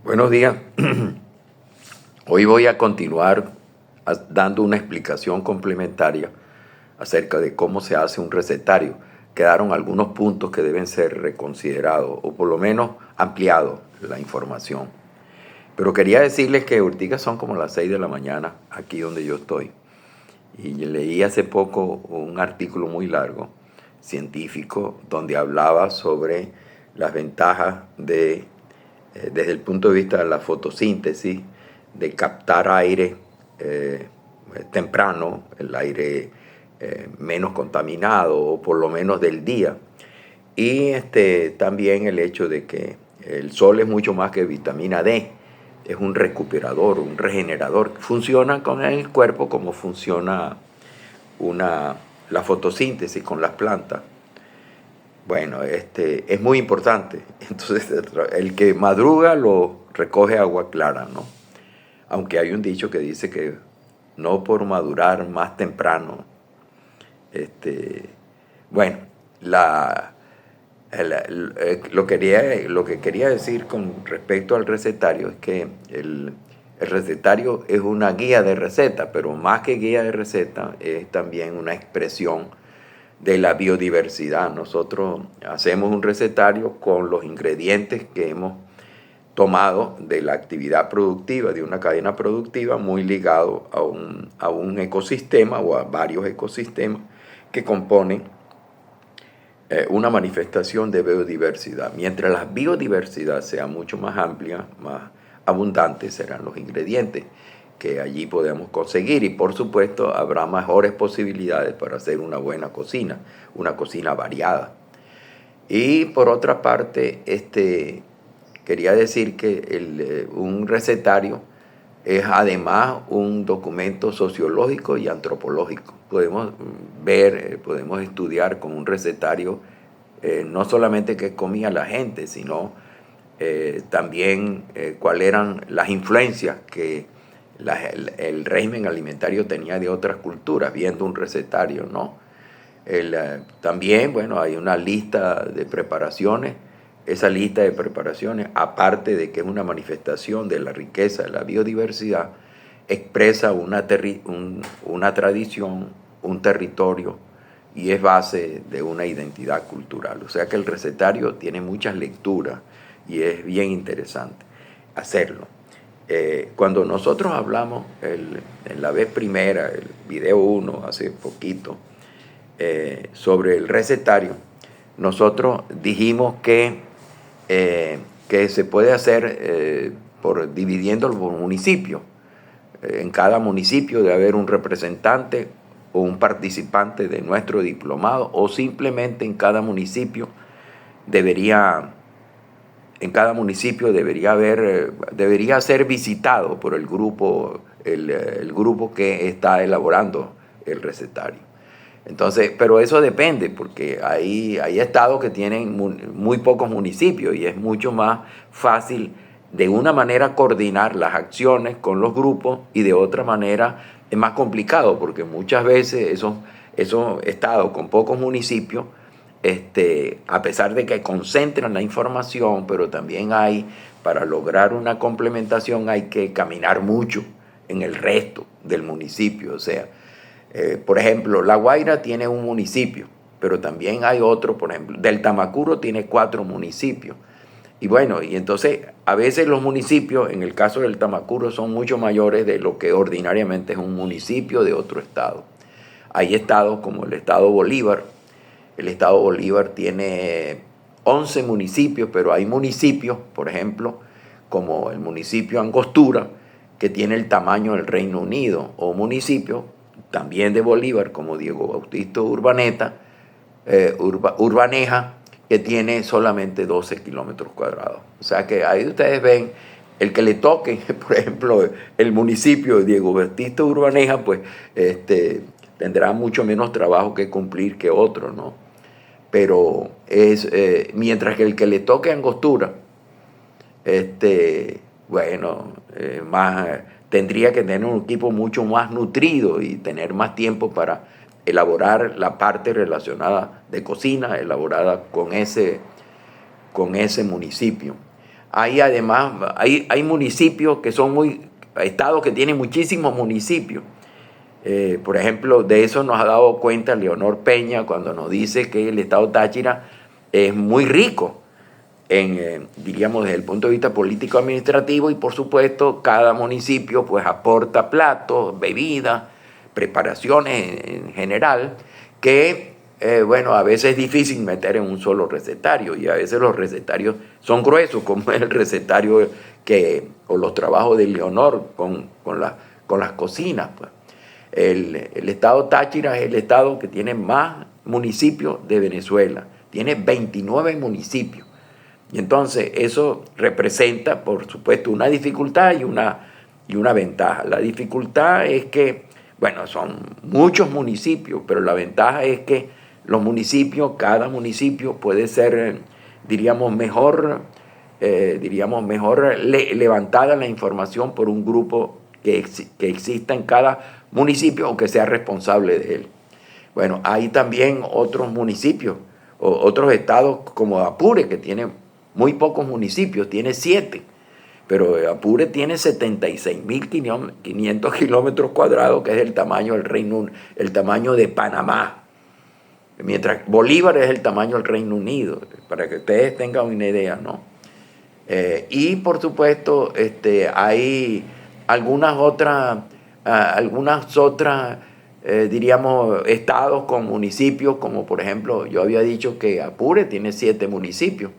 Buenos días. Hoy voy a continuar dando una explicación complementaria acerca de cómo se hace un recetario. Quedaron algunos puntos que deben ser reconsiderados o por lo menos ampliados la información. Pero quería decirles que ahorita son como las 6 de la mañana aquí donde yo estoy. Y leí hace poco un artículo muy largo, científico, donde hablaba sobre las ventajas desde el punto de vista de la fotosíntesis, de captar aire temprano, el aire menos contaminado o por lo menos del día. Y también el hecho de que el sol es mucho más que vitamina D, es un recuperador, un regenerador. Funciona con el cuerpo como funciona la fotosíntesis con las plantas. Bueno, es muy importante. Entonces, el que madruga lo recoge agua clara, ¿no? Aunque hay un dicho que dice que no por madurar más temprano. Bueno, lo que quería decir con respecto al recetario es que el recetario es una guía de receta, pero más que guía de receta es también una expresión de la biodiversidad. Nosotros hacemos un recetario con los ingredientes que hemos tomado de la actividad productiva, de una cadena productiva muy ligado a un ecosistema o a varios ecosistemas que componen una manifestación de biodiversidad. Mientras la biodiversidad sea mucho más amplia, más abundante serán los ingredientes que allí podemos conseguir y por supuesto habrá mejores posibilidades para hacer una buena cocina, una cocina variada. Y por otra parte, quería decir que un recetario es además un documento sociológico y antropológico. Podemos ver, podemos estudiar con un recetario no solamente qué comía la gente, sino también cuáles eran las influencias que el régimen alimentario tenía de otras culturas, viendo un recetario, ¿no? También, bueno, hay una lista de preparaciones. Esa lista de preparaciones, aparte de que es una manifestación de la riqueza de la biodiversidad, expresa una tradición, un territorio y es base de una identidad cultural. O sea que el recetario tiene muchas lecturas y es bien interesante hacerlo. Cuando nosotros hablamos en la vez primera, el video 1, hace poquito, sobre el recetario, nosotros dijimos que se puede hacer dividiendo por municipio. En cada municipio debe haber un representante o un participante de nuestro diplomado, o simplemente en cada municipio debería debería ser visitado por el grupo que está elaborando el recetario. Entonces, pero eso depende, porque hay estados que tienen muy pocos municipios y es mucho más fácil de una manera coordinar las acciones con los grupos y de otra manera es más complicado, porque muchas veces esos estados con pocos municipios, a pesar de que concentran la información, pero también para lograr una complementación hay que caminar mucho en el resto del municipio, o sea, por ejemplo, La Guaira tiene un municipio, pero también hay otro, por ejemplo, del Tamacuro tiene 4 municipios. Y bueno, y entonces a veces los municipios, en el caso del Tamacuro, son mucho mayores de lo que ordinariamente es un municipio de otro estado. Hay estados como el estado Bolívar. El estado Bolívar tiene 11 municipios, pero hay municipios, por ejemplo, como el municipio Angostura, que tiene el tamaño del Reino Unido, o municipios también de Bolívar, como Diego Bautista Urbaneja, que tiene solamente 12 kilómetros cuadrados. O sea que ahí ustedes ven, el que le toque, por ejemplo, el municipio de Diego Bautista Urbaneja, pues tendrá mucho menos trabajo que cumplir que otro, ¿no? Pero mientras que el que le toque Angostura, bueno, tendría que tener un equipo mucho más nutrido y tener más tiempo para elaborar la parte relacionada de cocina, elaborada con ese municipio. hay además, hay municipios que son estados que tienen muchísimos municipios. Por ejemplo, de eso nos ha dado cuenta Leonor Peña cuando nos dice que el estado Táchira es muy rico diríamos, desde el punto de vista político-administrativo, y por supuesto cada municipio pues aporta platos, bebidas, preparaciones en general, que bueno, a veces es difícil meter en un solo recetario, y a veces los recetarios son gruesos, como el recetario o los trabajos de Leonor con las cocinas. Pues. El estado Táchira es el estado que tiene más municipios de Venezuela, tiene 29 municipios. Y entonces eso representa, por supuesto, una dificultad y una ventaja. La dificultad es que, bueno, son muchos municipios, pero la ventaja es que los municipios, cada municipio puede ser, diríamos, mejor levantada la información por un grupo que exista en cada municipio o que sea responsable de él. Bueno, hay también otros municipios, o otros estados como Apure, que tiene muy pocos municipios, tiene 7, pero Apure tiene 76.500 kilómetros cuadrados, que es el tamaño el tamaño de Panamá, mientras Bolívar es el tamaño del Reino Unido, para que ustedes tengan una idea, ¿no? Y por supuesto hay algunas otras diríamos, estados con municipios, como por ejemplo, yo había dicho que Apure tiene 7 municipios.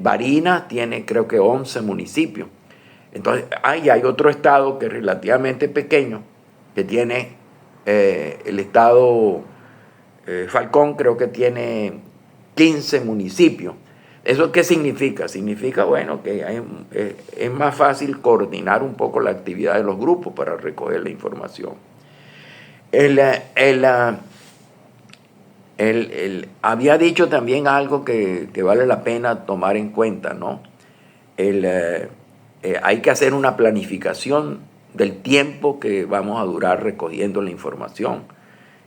Barinas tiene creo que 11 municipios. Entonces hay otro estado que es relativamente pequeño, que tiene el estado Falcón, creo que tiene 15 municipios. ¿Eso qué significa? Significa, bueno, que es más fácil coordinar un poco la actividad de los grupos para recoger la información. Había dicho también algo que vale la pena tomar en cuenta, ¿no? Hay que hacer una planificación del tiempo que vamos a durar recogiendo la información.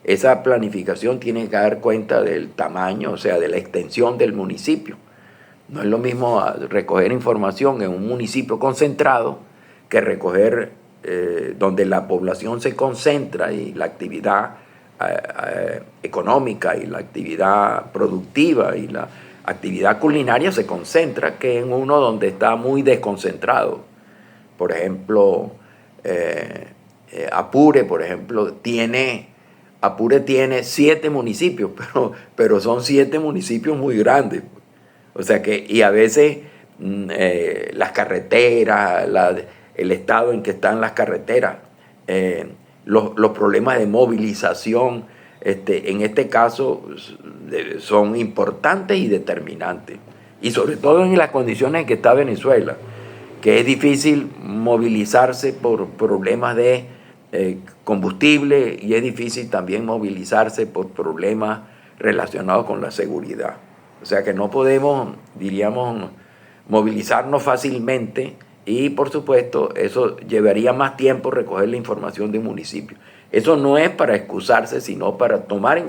Esa planificación tiene que dar cuenta del tamaño, o sea, de la extensión del municipio. No es lo mismo recoger información en un municipio concentrado que recoger donde la población se concentra y la actividad económica y la actividad productiva y la actividad culinaria se concentra, que en uno donde está muy desconcentrado. Por ejemplo, Apure, por ejemplo, Apure tiene 7 municipios, pero son 7 municipios muy grandes. O sea que, y a veces las carreteras, el estado en que están las carreteras, los problemas de movilización, en este caso son importantes y determinantes. Y sobre todo en las condiciones en que está Venezuela, que es difícil movilizarse por problemas de combustible, y es difícil también movilizarse por problemas relacionados con la seguridad. O sea que no podemos, diríamos, movilizarnos fácilmente, y por supuesto eso llevaría más tiempo recoger la información de un municipio. Eso no es para excusarse, sino para tomar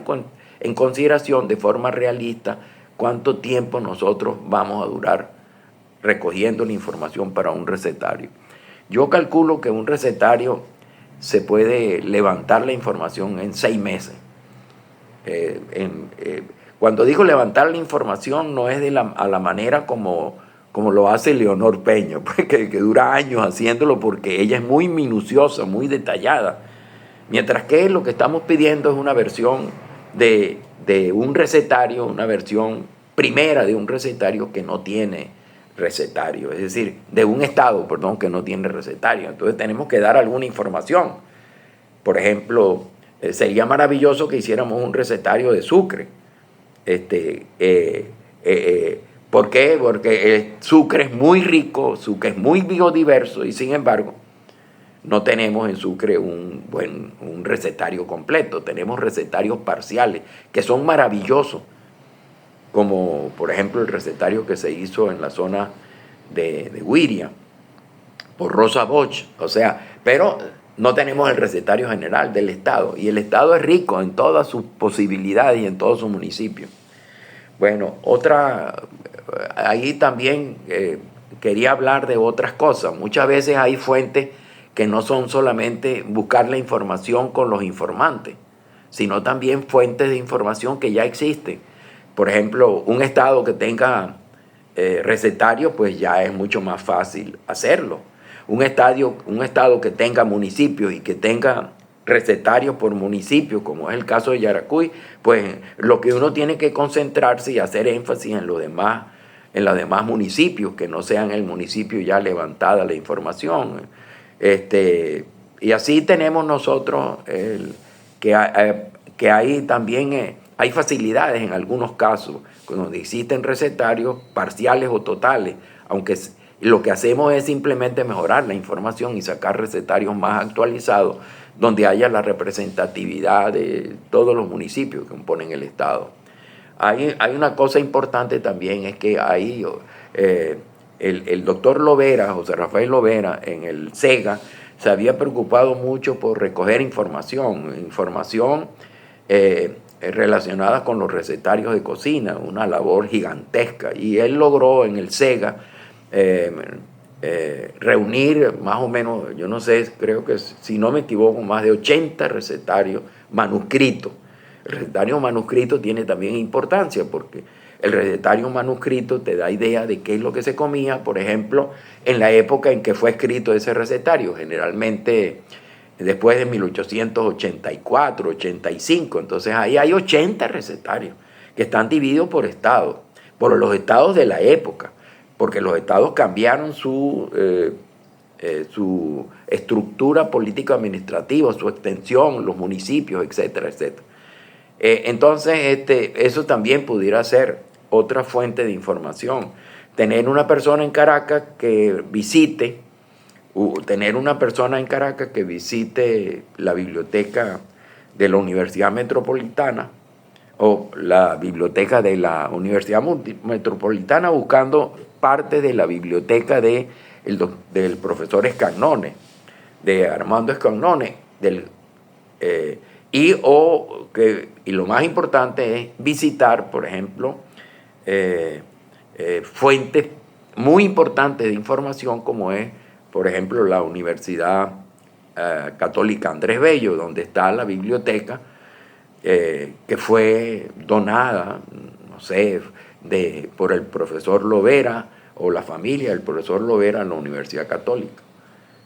en consideración de forma realista cuánto tiempo nosotros vamos a durar recogiendo la información para un recetario. Yo calculo que un recetario se puede levantar la información en 6 meses. Cuando digo levantar la información, no es a la manera como lo hace Leonor Peña, pues, que dura años haciéndolo, porque ella es muy minuciosa, muy detallada. Mientras que lo que estamos pidiendo es una versión de un recetario, una versión primera de un recetario que no tiene recetario, es decir, de un estado, perdón, que no tiene recetario. Entonces tenemos que dar alguna información. Por ejemplo, sería maravilloso que hiciéramos un recetario de Sucre. ¿Por qué? Porque Sucre es muy rico, Sucre es muy biodiverso, y sin embargo no tenemos en Sucre un recetario completo. Tenemos recetarios parciales que son maravillosos, como por ejemplo el recetario que se hizo en la zona de Güiria por Rosa Bosch, o sea, pero no tenemos el recetario general del Estado, y el Estado es rico en todas sus posibilidades y en todos sus municipios. Bueno, ahí también quería hablar de otras cosas. Muchas veces hay fuentes que no son solamente buscar la información con los informantes, sino también fuentes de información que ya existen. Por ejemplo, un estado que tenga recetario, pues ya es mucho más fácil hacerlo. Un estado que tenga municipios y que tenga recetarios por municipio, como es el caso de Yaracuy, pues lo que uno tiene que concentrarse y hacer énfasis en los demás municipios, que no sean el municipio ya levantada la información. Y así tenemos nosotros que hay también hay facilidades en algunos casos, donde existen recetarios parciales o totales, aunque lo que hacemos es simplemente mejorar la información y sacar recetarios más actualizados, donde haya la representatividad de todos los municipios que componen el Estado. Hay una cosa importante también, es que ahí el doctor Lovera, José Rafael Lovera, en el SEGA, se había preocupado mucho por recoger información relacionada con los recetarios de cocina, una labor gigantesca. Y él logró en el SEGA reunir más o menos, yo no sé, creo que si no me equivoco, más de 80 recetarios manuscritos. El recetario manuscrito tiene también importancia porque el recetario manuscrito te da idea de qué es lo que se comía, por ejemplo, en la época en que fue escrito ese recetario, generalmente después de 1884, 85. Entonces ahí hay 80 recetarios que están divididos por estados, por los estados de la época, porque los estados cambiaron su estructura político-administrativa, su extensión, los municipios, etcétera, etcétera. Entonces, eso también pudiera ser otra fuente de información. Tener una persona en Caracas que visite la biblioteca de la Universidad Metropolitana o la biblioteca de la Universidad Metropolitana, buscando parte de la biblioteca del profesor Scagnone, de Armando Scagnone, y lo más importante es visitar, por ejemplo, fuentes muy importantes de información, como es, por ejemplo, la Universidad Católica Andrés Bello, donde está la biblioteca que fue donada, no sé, por el profesor Lovera o la familia del profesor Lovera en la Universidad Católica.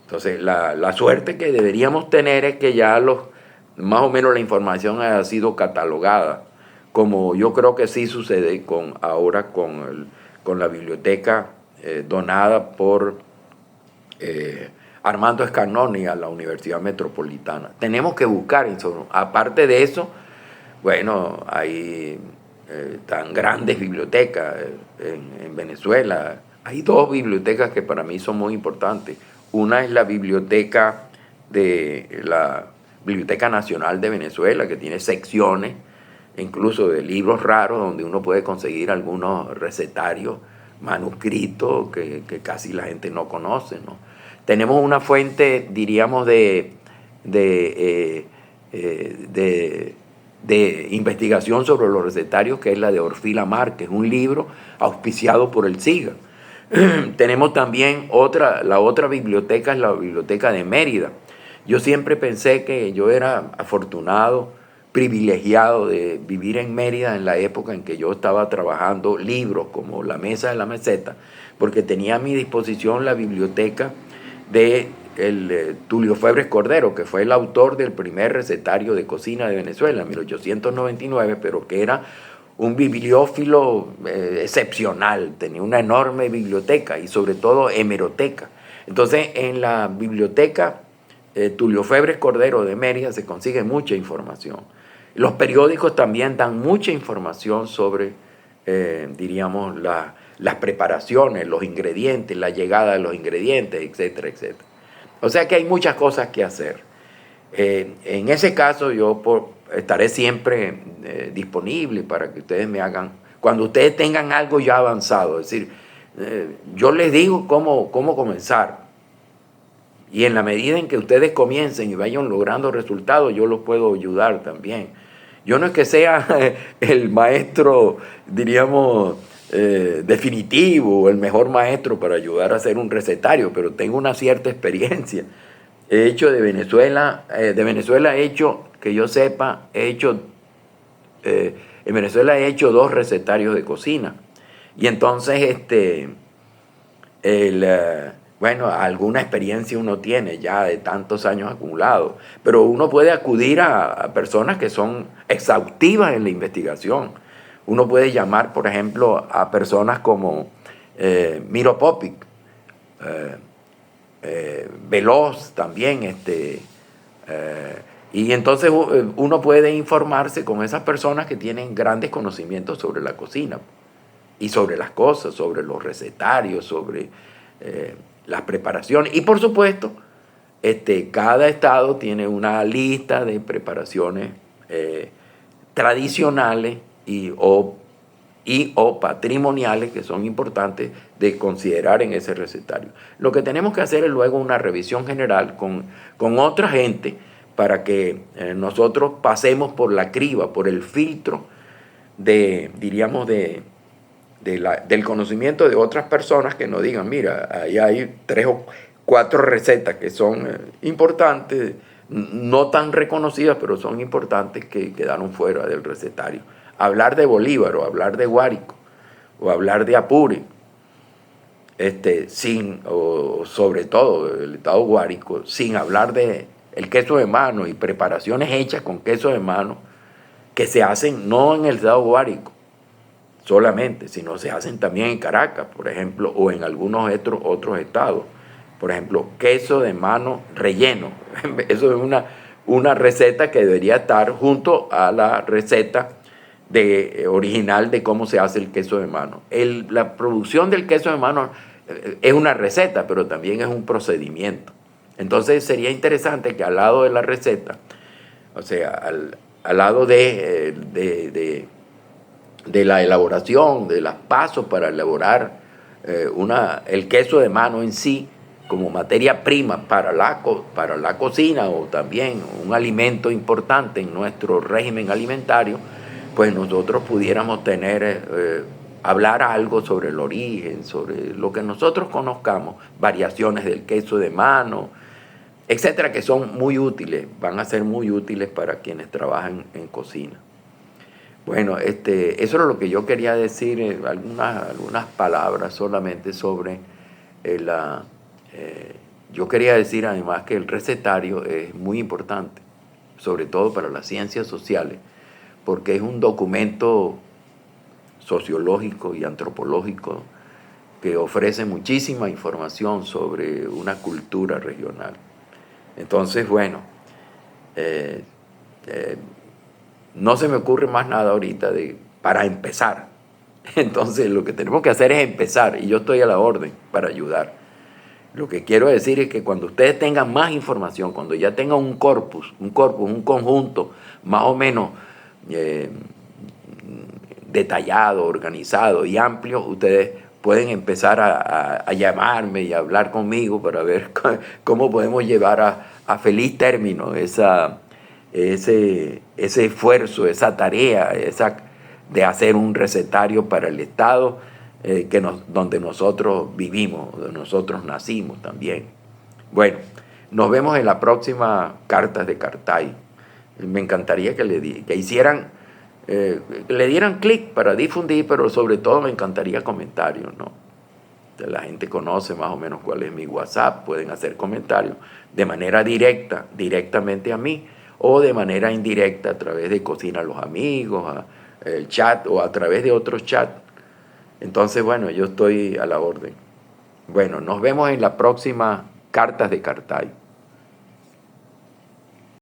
Entonces, la suerte que deberíamos tener es que ya más o menos la información haya sido catalogada, como yo creo que sí sucede ahora con la biblioteca donada por Armando Scagnone a la Universidad Metropolitana. Tenemos que buscar eso. Aparte de eso, bueno, hay tan grandes bibliotecas en Venezuela. Hay dos bibliotecas que para mí son muy importantes. Una es la Biblioteca Nacional de Venezuela, que tiene secciones, incluso de libros raros, donde uno puede conseguir algunos recetarios manuscritos que casi la gente no conoce, ¿no? Tenemos una fuente, diríamos, de investigación sobre los recetarios, que es la de Orfila Márquez, un libro auspiciado por el SIGA. Tenemos también la otra biblioteca, es la Biblioteca de Mérida. Yo siempre pensé que yo era afortunado, privilegiado de vivir en Mérida en la época en que yo estaba trabajando libros como La Mesa de la Meseta, porque tenía a mi disposición la biblioteca de Tulio Febres Cordero, que fue el autor del primer recetario de cocina de Venezuela en 1899, pero que era un bibliófilo excepcional, tenía una enorme biblioteca y sobre todo hemeroteca. Entonces, en la biblioteca Tulio Febres Cordero de Mérida se consigue mucha información. Los periódicos también dan mucha información sobre, diríamos, las preparaciones, los ingredientes, la llegada de los ingredientes, etcétera, etcétera. O sea que hay muchas cosas que hacer. En ese caso yo estaré siempre disponible para que ustedes me hagan, cuando ustedes tengan algo ya avanzado, es decir, yo les digo cómo comenzar. Y en la medida en que ustedes comiencen y vayan logrando resultados, yo los puedo ayudar también. Yo no es que sea el maestro, diríamos, definitivo, el mejor maestro para ayudar a hacer un recetario, pero tengo una cierta experiencia. He hecho de Venezuela he hecho, que yo sepa, en Venezuela he hecho 2 recetarios de cocina. Y entonces, bueno, alguna experiencia uno tiene ya de tantos años acumulados, pero uno puede acudir a personas que son exhaustivas en la investigación. Uno puede llamar, por ejemplo, a personas como Miro Popic, Veloz también, y entonces uno puede informarse con esas personas que tienen grandes conocimientos sobre la cocina y sobre las cosas, sobre los recetarios, sobre las preparaciones. Y por supuesto, cada estado tiene una lista de preparaciones tradicionales o patrimoniales que son importantes de considerar en ese recetario. Lo que tenemos que hacer es luego una revisión general con otra gente para que nosotros pasemos por la criba, por el filtro diríamos, del conocimiento de otras personas que nos digan, mira, ahí hay 3 o 4 recetas que son importantes, no tan reconocidas, pero son importantes, que quedaron fuera del recetario. Hablar de Bolívar, o hablar de Guárico, o hablar de Apure, o sobre todo el estado Guárico, sin hablar de el queso de mano y preparaciones hechas con queso de mano que se hacen no en el estado Guárico solamente, sino se hacen también en Caracas, por ejemplo, o en algunos otros estados. Por ejemplo, queso de mano relleno. Eso es una receta que debería estar junto a la receta original de cómo se hace el queso de mano. La producción del queso de mano es una receta, pero también es un procedimiento. Entonces sería interesante que al lado de la receta, o sea, al lado de la elaboración, de los pasos para elaborar el queso de mano en sí, como materia prima para la cocina, o también un alimento importante en nuestro régimen alimentario, pues nosotros pudiéramos hablar algo sobre el origen, sobre lo que nosotros conozcamos, variaciones del queso de mano, etcétera, que son muy útiles, van a ser muy útiles para quienes trabajan en cocina. Bueno, eso es lo que yo quería decir, algunas palabras solamente sobre yo quería decir además que el recetario es muy importante, sobre todo para las ciencias sociales, porque es un documento sociológico y antropológico que ofrece muchísima información sobre una cultura regional. Entonces, bueno, no se me ocurre más nada ahorita para empezar. Entonces, lo que tenemos que hacer es empezar, y yo estoy a la orden para ayudar. Lo que quiero decir es que cuando ustedes tengan más información, cuando ya tengan un conjunto más o menos detallado, organizado y amplio, ustedes pueden empezar a llamarme y a hablar conmigo para ver cómo podemos llevar a feliz término ese esfuerzo, esa tarea, de hacer un recetario para el Estado donde nosotros vivimos, donde nosotros nacimos también. Bueno, nos vemos en la próxima Cartas de Cartay. Me encantaría que le dieran clic para difundir, pero sobre todo me encantaría comentarios, ¿no? La gente conoce más o menos cuál es mi WhatsApp, pueden hacer comentarios de manera directamente a mí, o de manera indirecta a través de Cocina a los Amigos, el chat, o a través de otros chats. Entonces, bueno, yo estoy a la orden. Bueno, nos vemos en la próxima Cartas de Cartay.